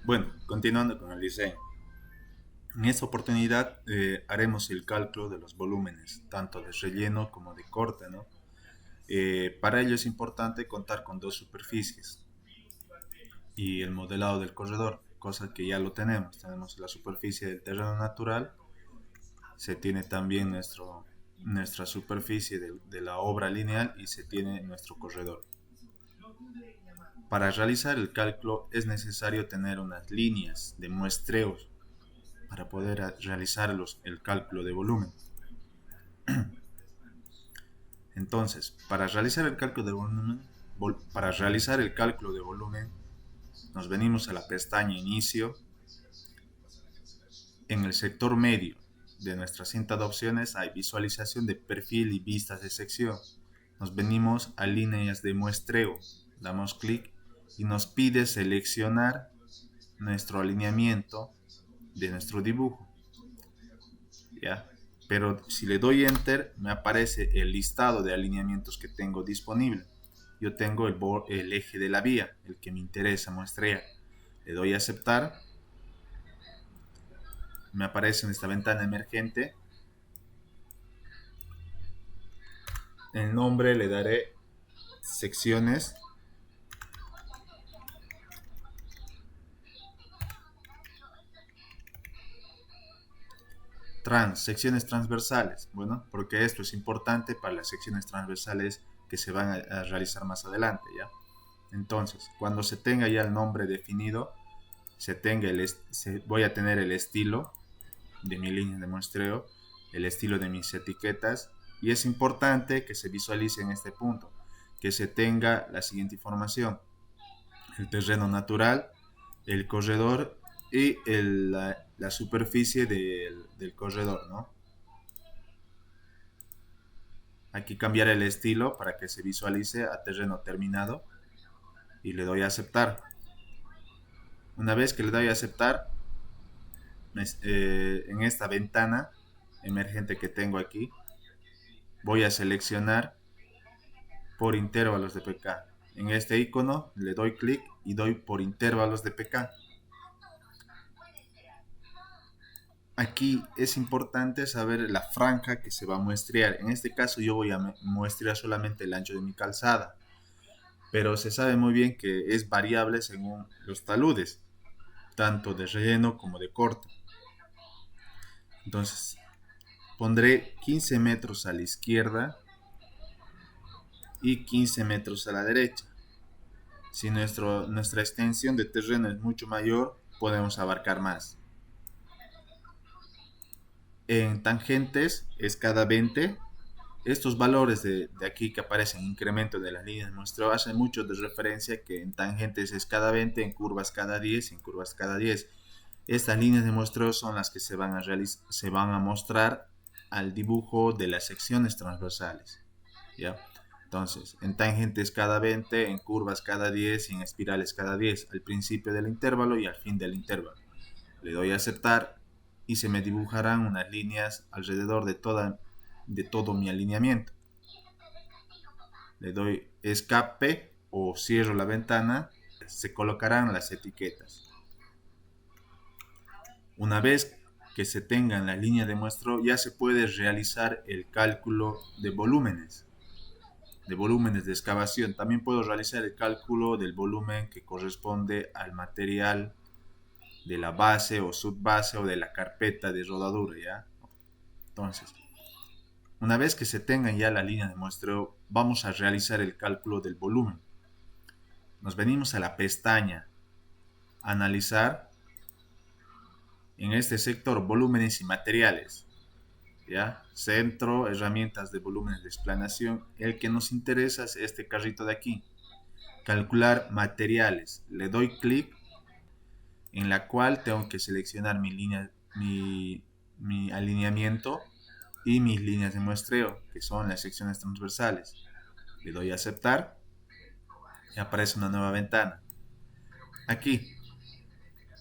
Bueno, continuando con el diseño. En esta oportunidad haremos el cálculo de los volúmenes, tanto de relleno como de corte, ¿no? Para ello es importante contar con dos superficies y el modelado del corredor, cosa que ya lo tenemos. Tenemos la superficie del terreno natural, se tiene también nuestra superficie de la obra lineal y se tiene nuestro corredor. Para realizar el cálculo es necesario tener unas líneas de muestreo para poder realizar el cálculo de volumen. Entonces, para realizar el cálculo de volumen, nos venimos a la pestaña Inicio. En el sector medio de nuestra cinta de opciones hay visualización de perfil y vistas de sección. Nos venimos a líneas de muestreo, damos clic y nos pide seleccionar nuestro alineamiento de nuestro dibujo. ¿Ya? Pero si le doy Enter, me aparece el listado de alineamientos que tengo disponible. Yo tengo el eje de la vía, el que me interesa muestrear. Le doy a aceptar. Me aparece en esta ventana emergente. El nombre le daré secciones. Secciones transversales. Bueno, porque esto es importante para las secciones transversales que se van a realizar más adelante, ¿ya? Entonces, cuando se tenga ya el nombre definido, voy a tener el estilo de mi línea de muestreo, el estilo de mis etiquetas, y es importante que se visualice en este punto, que se tenga la siguiente información: el terreno natural, el corredor y la superficie del corredor, ¿no? Aquí cambiar el estilo para que se visualice a terreno terminado y le doy a aceptar. Una vez que le doy a aceptar, en esta ventana emergente que tengo aquí, voy a seleccionar por intervalos de pk. En este icono le doy clic y doy por intervalos de pk. Aquí es importante saber la franja que se va a muestrear. En este caso yo voy a muestrear solamente el ancho de mi calzada, pero se sabe muy bien que es variable según los taludes, tanto de relleno como de corte. Entonces pondré 15 metros a la izquierda y 15 metros a la derecha. Si nuestra extensión de terreno es mucho mayor, podemos abarcar más. En tangentes es cada 20. Estos valores de aquí que aparecen, incremento de las líneas de muestreo, hacen mucho de referencia que en tangentes es cada 20, en curvas cada 10, en curvas cada 10. Estas líneas de muestreo son las que se van a mostrar al dibujo de las secciones transversales, ¿ya? Entonces, en tangentes cada 20, en curvas cada 10 y en espirales cada 10, al principio del intervalo y al fin del intervalo. Le doy a aceptar y se me dibujarán unas líneas alrededor de todo mi alineamiento. Le doy escape o cierro la ventana, se colocarán las etiquetas. Una vez que se tengan la línea de muestreo, ya se puede realizar el cálculo de volúmenes de excavación. También puedo realizar el cálculo del volumen que corresponde al material de la base o subbase o de la carpeta de rodadura, ¿ya? Entonces, una vez que se tengan ya la línea de muestreo, vamos a realizar el cálculo del volumen. Nos venimos a la pestaña Analizar, en este sector Volúmenes y Materiales, ¿ya? Centro, herramientas de volúmenes de explanación. El que nos interesa es este carrito de aquí, calcular materiales. Le doy clic, en la cual tengo que seleccionar mi alineamiento y mis líneas de muestreo, que son las secciones transversales. Le doy a aceptar y aparece una nueva ventana. Aquí,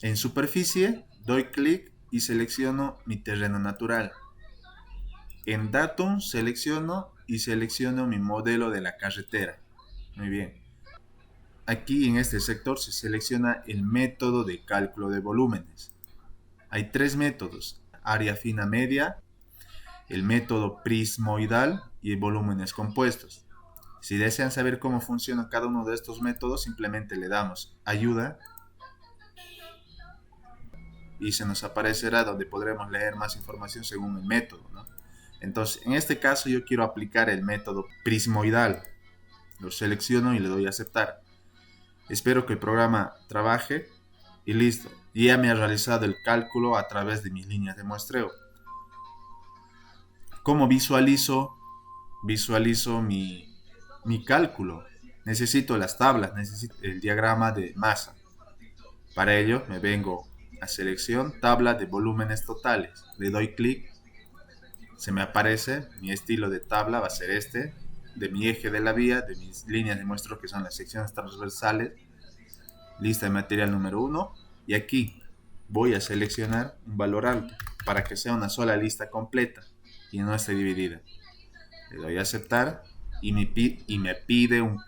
en superficie, doy clic y selecciono mi terreno natural. En Datum selecciono mi modelo de la carretera. Muy bien. Aquí en este sector se selecciona el método de cálculo de volúmenes. Hay tres métodos: área fina media, el método prismoidal y volúmenes compuestos. Si desean saber cómo funciona cada uno de estos métodos, simplemente le damos ayuda y se nos aparecerá donde podremos leer más información según el método, ¿no? Entonces, en este caso yo quiero aplicar el método prismoidal. Lo selecciono y le doy a aceptar. Espero que el programa trabaje y listo. Ya me ha realizado el cálculo a través de mis líneas de muestreo. ¿Cómo visualizo? Visualizo mi cálculo. Necesito las tablas, necesito el diagrama de masa. Para ello me vengo a selección, tabla de volúmenes totales. Le doy clic, se me aparece mi estilo de tabla, va a ser este, de mi eje de la vía, de mis líneas de muestreo que son las secciones transversales, lista de material número 1, y aquí voy a seleccionar un valor alto para que sea una sola lista completa y no esté dividida. Le doy a aceptar y me pide un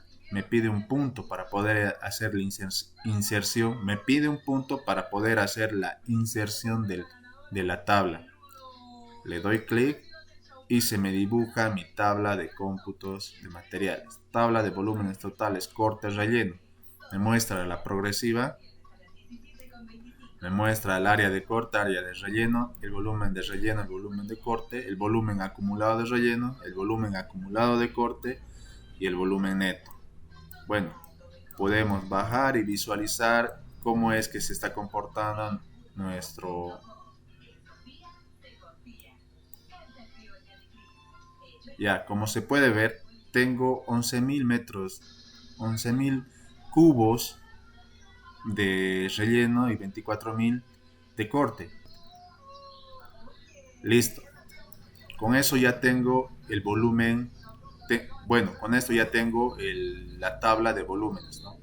punto para poder hacer la inserción. Me pide un punto para poder hacer la inserción de la tabla. Le doy clic y se me dibuja mi tabla de cómputos de materiales. Tabla de volúmenes totales, corte, relleno. Me muestra la progresiva. Me muestra el área de corte, área de relleno, el volumen de relleno, el volumen de corte, el volumen acumulado de relleno, el volumen acumulado de corte y el volumen neto. Bueno, podemos bajar y visualizar cómo es que se está comportando nuestro... Ya, como se puede ver, tengo 11.000 metros, 11.000 cubos de relleno y 24.000 de corte. Listo. Con eso ya tengo el volumen. Bueno, con esto ya tengo la tabla de volúmenes, ¿no?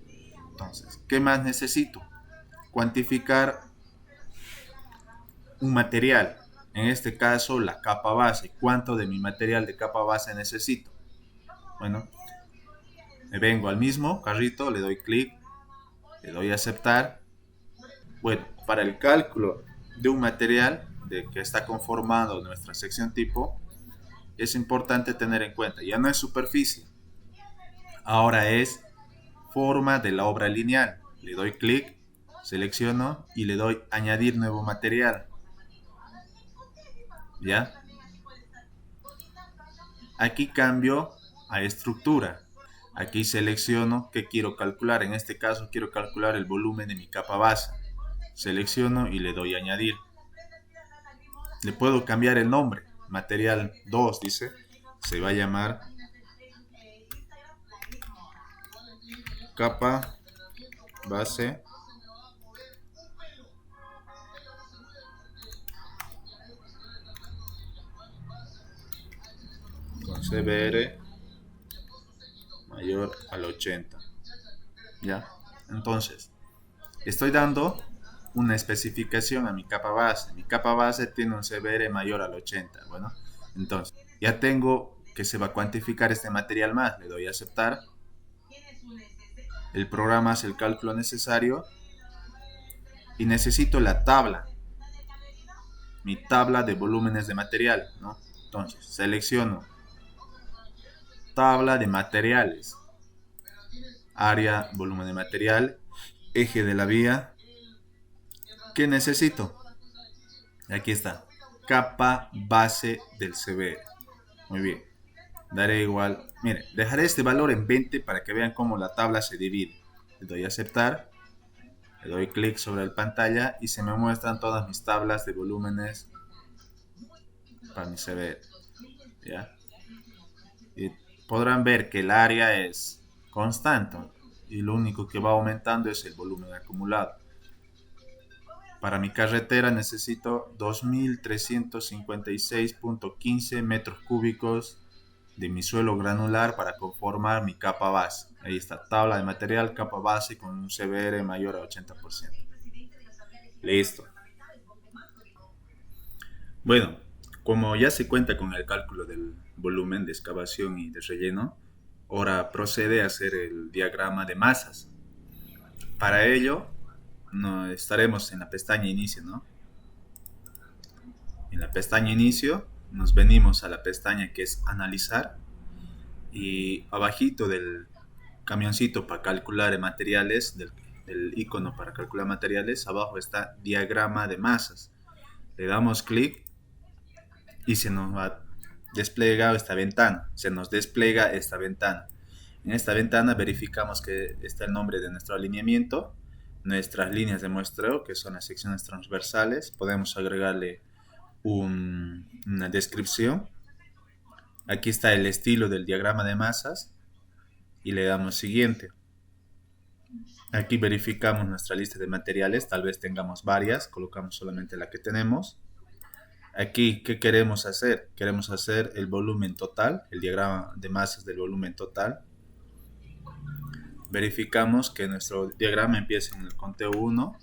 Entonces, ¿qué más necesito? Cuantificar un material. En este caso, la capa base. ¿Cuánto de mi material de capa base necesito? Bueno, me vengo al mismo carrito, le doy clic, le doy a aceptar. Bueno, para el cálculo de un material de que está conformando nuestra sección tipo, es importante tener en cuenta, ya no es superficie, ahora es forma de la obra lineal. Le doy clic, selecciono y le doy añadir nuevo material. ¿Ya? Aquí cambio a estructura. Aquí selecciono qué quiero calcular. En este caso quiero calcular el volumen de mi capa base. Selecciono y le doy a añadir. Le puedo cambiar el nombre. Material 2 dice. Se va a llamar capa base con CBR mayor al 80. ¿Ya? Entonces, estoy dando una especificación a mi capa base. Mi capa base tiene un CBR mayor al 80. Bueno, entonces, ya tengo que se va a cuantificar este material más. Le doy a aceptar. El programa hace el cálculo necesario y necesito la tabla, mi tabla de volúmenes de material, ¿no? Entonces, selecciono tabla de materiales, área, volumen de material, eje de la vía. ¿Qué necesito? Aquí está, capa base del CBR. Muy bien, daré igual, miren, dejaré este valor en 20 para que vean cómo la tabla se divide. Le doy a aceptar, le doy clic sobre la pantalla y se me muestran todas mis tablas de volúmenes para mi CBR. ¿Ya? Y podrán ver que el área es constante y lo único que va aumentando es el volumen acumulado. Para mi carretera necesito 2.356.15 metros cúbicos de mi suelo granular para conformar mi capa base. Ahí está, tabla de material, capa base con un CBR mayor a 80%. Listo. Bueno, como ya se cuenta con el cálculo del volumen de excavación y de relleno, ahora procede a hacer el diagrama de masas. Para ello, estaremos en la pestaña inicio, ¿no? En la pestaña inicio nos venimos a la pestaña que es analizar y abajito del camioncito para calcular materiales, del icono para calcular materiales, abajo está diagrama de masas. Le damos clic y se nos va desplegado esta ventana, se nos despliega esta ventana. En esta ventana verificamos que está el nombre de nuestro alineamiento, nuestras líneas de muestreo, que son las secciones transversales. Podemos agregarle una descripción. Aquí está el estilo del diagrama de masas y le damos siguiente. Aquí verificamos nuestra lista de materiales, tal vez tengamos varias, colocamos solamente la que tenemos. Aquí, ¿qué queremos hacer? Queremos hacer el volumen total, el diagrama de masas del volumen total. Verificamos que nuestro diagrama empieza en el conteo 1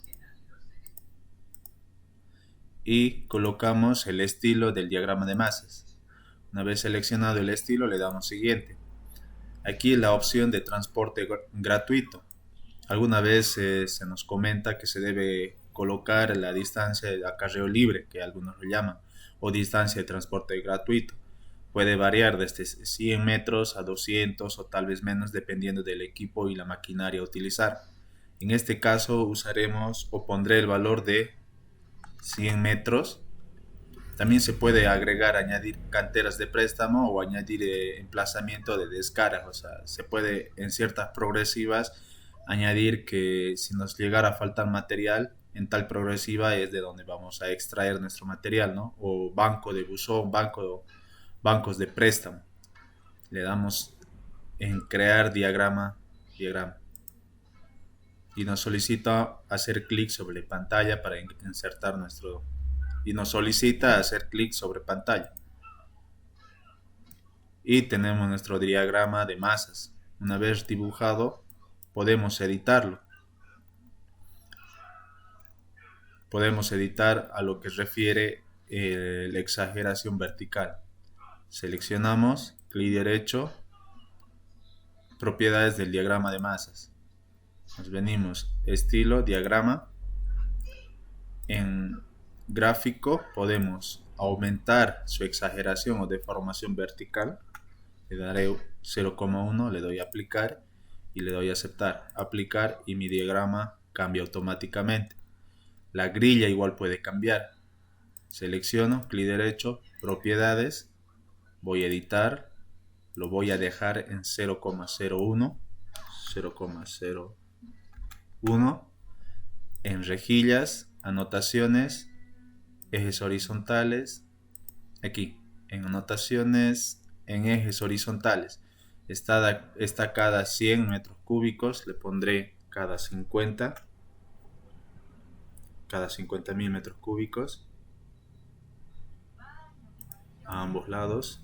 y colocamos el estilo del diagrama de masas. Una vez seleccionado el estilo, le damos siguiente. Aquí la opción de transporte gratuito. Alguna vez se nos comenta que se debe colocar la distancia de acarreo libre, que algunos lo llaman, o distancia de transporte gratuito. Puede variar desde 100 metros a 200 o tal vez menos dependiendo del equipo y la maquinaria a utilizar. En este caso usaremos o pondré el valor de 100 metros. También se puede agregar, añadir canteras de préstamo o añadir emplazamiento de descarga. O sea, se puede en ciertas progresivas añadir que si nos llegara a faltar material, en tal progresiva es de donde vamos a extraer nuestro material, ¿no? O banco de buzón, bancos de préstamo. Le damos en crear diagrama y nos solicita hacer clic sobre pantalla para insertar y nos solicita hacer clic sobre pantalla y tenemos nuestro diagrama de masas. Una vez dibujado podemos editarlo, podemos editar a lo que refiere la exageración vertical. Seleccionamos, clic derecho, propiedades del diagrama de masas. Nos venimos, estilo, diagrama. En gráfico podemos aumentar su exageración o deformación vertical. Le daré 0,1, le doy a aplicar y le doy a aceptar. Aplicar y mi diagrama cambia automáticamente. La grilla igual puede cambiar. Selecciono, clic derecho, propiedades, voy a editar, lo voy a dejar en 0,01, 0,01, en rejillas, anotaciones, ejes horizontales, aquí, en anotaciones, en ejes horizontales, está cada 100 metros cúbicos, le pondré cada 50.000 metros cúbicos, a ambos lados.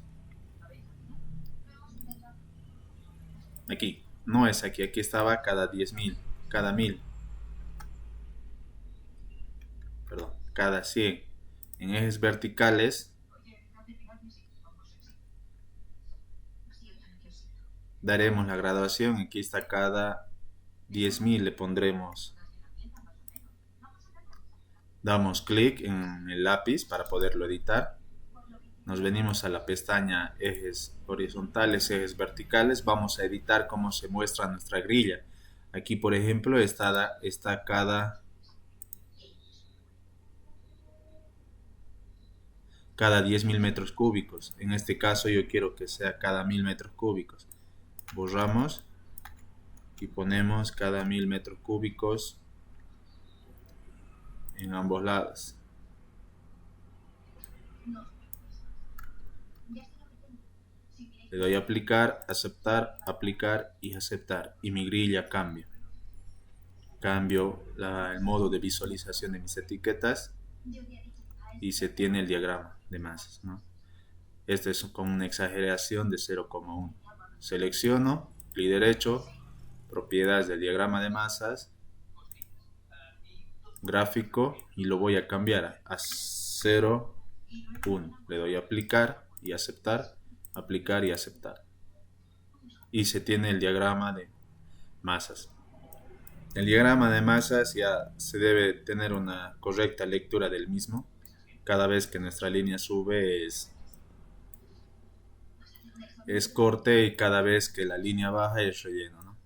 Aquí, no es aquí, aquí estaba cada 10.000, cada 1000, perdón, cada 100. En ejes verticales daremos la graduación, aquí está cada 10.000, le pondremos, damos clic en el lápiz para poderlo editar. Nos venimos a la pestaña ejes horizontales, ejes verticales, vamos a editar cómo se muestra nuestra grilla. Aquí por ejemplo está cada 10.000 metros cúbicos. En este caso yo quiero que sea cada 1.000 metros cúbicos. Borramos y ponemos cada 1.000 metros cúbicos en ambos lados. Le doy a aplicar, aplicar y aceptar y mi grilla cambia. Cambio el modo de visualización de mis etiquetas y se tiene el diagrama de masas, ¿no? Este es con una exageración de 0,1. Selecciono, clic derecho, propiedades del diagrama de masas, gráfico y lo voy a cambiar a 0,1. Le doy a aplicar y aceptar, aplicar y aceptar. Y se tiene el diagrama de masas. El diagrama de masas ya se debe tener una correcta lectura del mismo. Cada vez que nuestra línea sube es corte y cada vez que la línea baja es relleno, ¿no?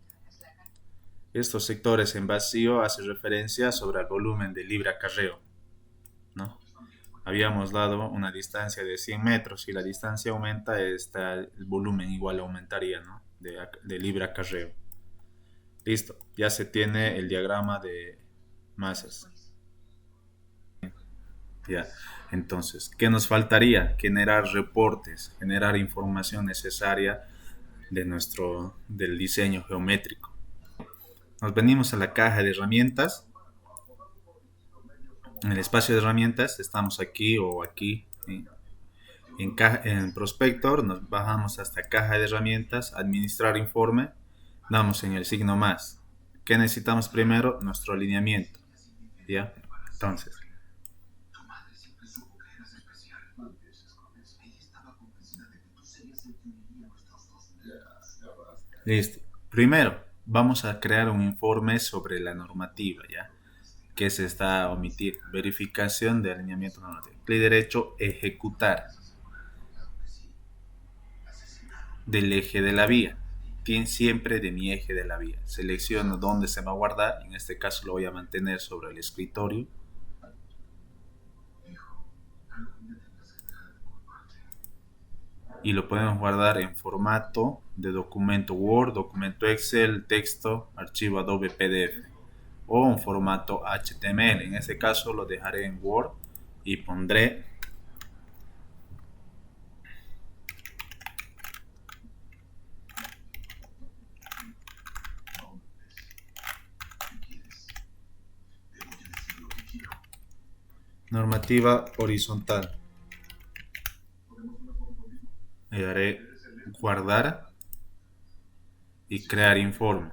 Estos sectores en vacío hacen referencia sobre el volumen de libre acarreo, ¿no? Habíamos dado una distancia de 100 metros. Si la distancia aumenta, el volumen igual aumentaría, ¿no? De libre acarreo. Listo, ya se tiene el diagrama de masas. Ya. Entonces, ¿qué nos faltaría? Generar reportes, generar información necesaria del diseño geométrico. Nos venimos a la caja de herramientas. En el espacio de herramientas estamos aquí o aquí. ¿Sí? En Prospector nos bajamos hasta caja de herramientas, administrar informe, damos en el signo más. ¿Qué necesitamos primero? Nuestro alineamiento. ¿Ya? Entonces, listo. Primero, vamos a crear un informe sobre la normativa, ¿ya? Que se está a omitir. Verificación de alineamiento normativo. Clic derecho, ejecutar. Del eje de la vía. Tiene siempre de mi eje de la vía. Selecciono dónde se va a guardar. En este caso lo voy a mantener sobre el escritorio. Y lo podemos guardar en formato de documento Word, documento Excel, texto, archivo Adobe PDF o en formato HTML. En este caso lo dejaré en Word y pondré normativa horizontal. Le daré guardar y crear informe.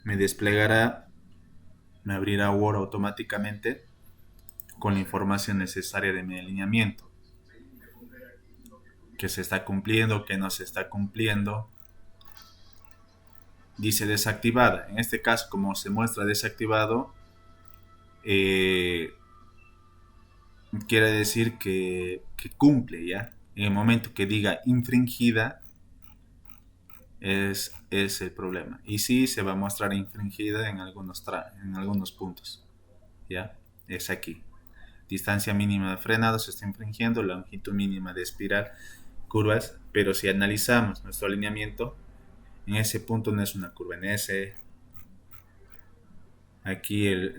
Me desplegará, me abrirá Word automáticamente con la información necesaria de mi alineamiento. Que se está cumpliendo, que no se está cumpliendo. Dice desactivada. En este caso, como se muestra desactivado, quiere decir que cumple, ¿ya? En el momento que diga infringida, es el problema. Y sí se va a mostrar infringida en algunos puntos, ¿ya? Es aquí. Distancia mínima de frenado se está infringiendo, longitud mínima de espiral, curvas, pero si analizamos nuestro alineamiento, en ese punto no es una curva, aquí el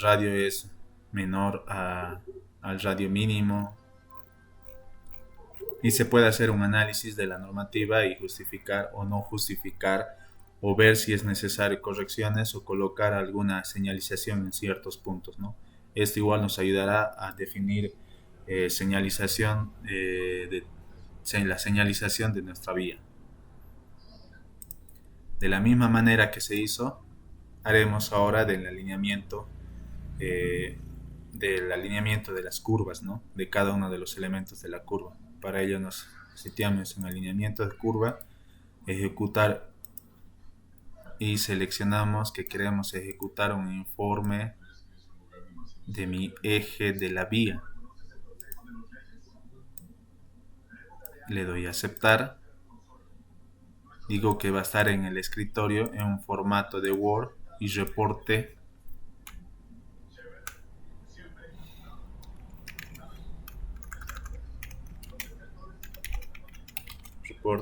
radio es menor al radio mínimo, y se puede hacer un análisis de la normativa y justificar o no justificar o ver si es necesario correcciones o colocar alguna señalización en ciertos puntos, ¿no? Esto igual nos ayudará a definir señalización la señalización de nuestra vía. De la misma manera que se hizo, haremos ahora del alineamiento de las curvas, ¿no? De cada uno de los elementos de la curva. Para ello nos sitiamos en alineamiento de curva, ejecutar y seleccionamos que queremos ejecutar un informe de mi eje de la vía. Le doy a aceptar. Digo que va a estar en el escritorio en un formato de Word y reporte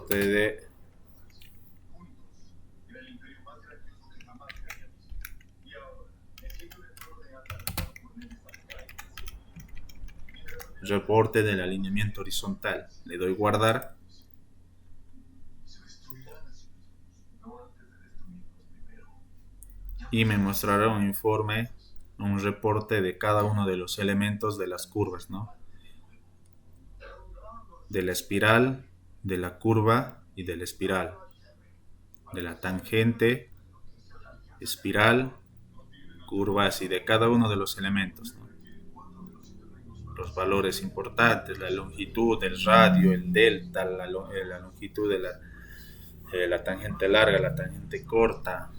de reporte del alineamiento horizontal. Le doy guardar. Y me mostrará un informe, un reporte de cada uno de los elementos de las curvas, ¿no? De la espiral, de la curva y de la espiral. De la tangente, espiral, curvas y de cada uno de los elementos, ¿no? Los valores importantes, la longitud, el radio, el delta, la longitud de la tangente larga, la tangente corta,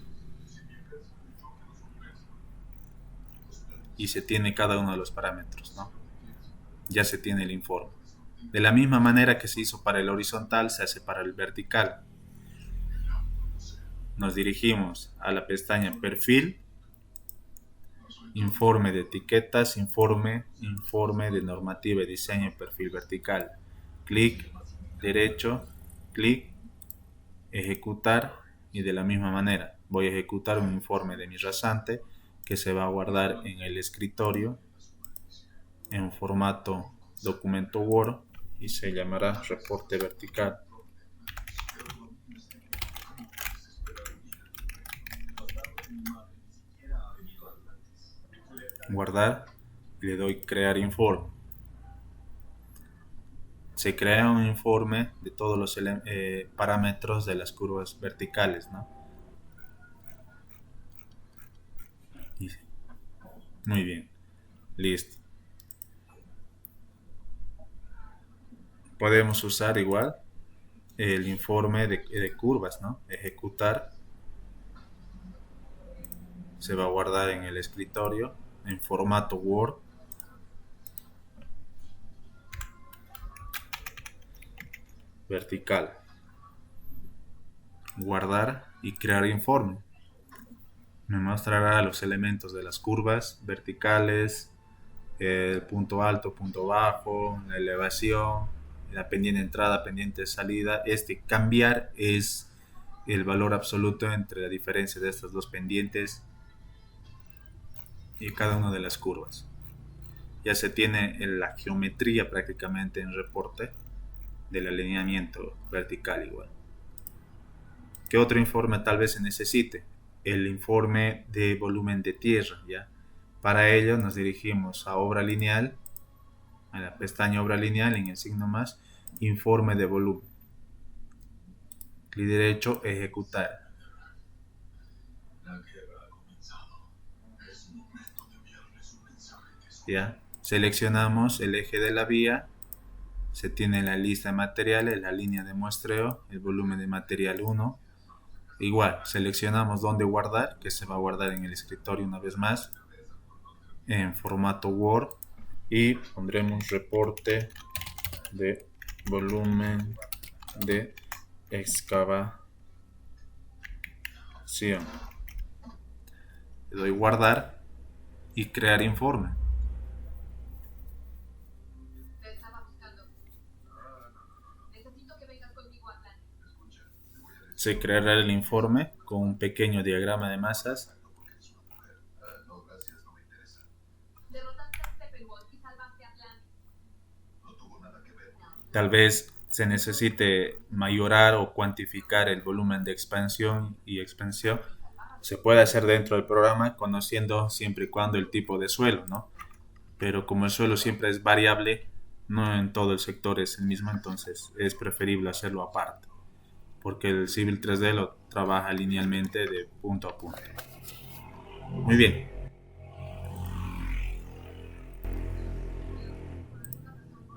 y se tiene cada uno de los parámetros, ¿no? Ya se tiene el informe. De la misma manera que se hizo para el horizontal, se hace para el vertical. Nos dirigimos a la pestaña Perfil, Informe de etiquetas, Informe de normativa y diseño y perfil vertical. Clic derecho, clic, ejecutar, y de la misma manera voy a ejecutar un informe de mi rasante que se va a guardar en el escritorio en formato documento Word y se llamará reporte vertical. Guardar y le doy crear informe. Se crea un informe de todos los parámetros de las curvas verticales, ¿no? Muy bien, listo. Podemos usar igual el informe de curvas, ¿no? Ejecutar. Se va a guardar en el escritorio en formato Word. Vertical. Guardar y crear informe. Me mostrará los elementos de las curvas verticales, el punto alto, punto bajo, la elevación, la pendiente entrada, pendiente salida. Cambiar es el valor absoluto entre la diferencia de estas dos pendientes y cada una de las curvas. Ya se tiene la geometría prácticamente en reporte del alineamiento vertical igual. ¿Qué otro informe tal vez se necesite? El informe de volumen de tierra, ¿ya? Para ello nos dirigimos a obra lineal, a la pestaña obra lineal en el signo más, informe de volumen. Clic derecho, ejecutar. ¿Ya? Seleccionamos el eje de la vía, se tiene la lista de materiales, la línea de muestreo, el volumen de material 1. Igual, seleccionamos dónde guardar, que se va a guardar en el escritorio una vez más, en formato Word, y pondremos reporte de volumen de excavación. Le doy guardar y crear informe. Se creará el informe con un pequeño diagrama de masas. Tal vez se necesite mayorar o cuantificar el volumen de expansión y expansión. Se puede hacer dentro del programa conociendo siempre y cuando el tipo de suelo, ¿no? Pero como el suelo siempre es variable, no en todo el sector es el mismo, entonces es preferible hacerlo aparte, porque el Civil 3D lo trabaja linealmente de punto a punto. Muy bien.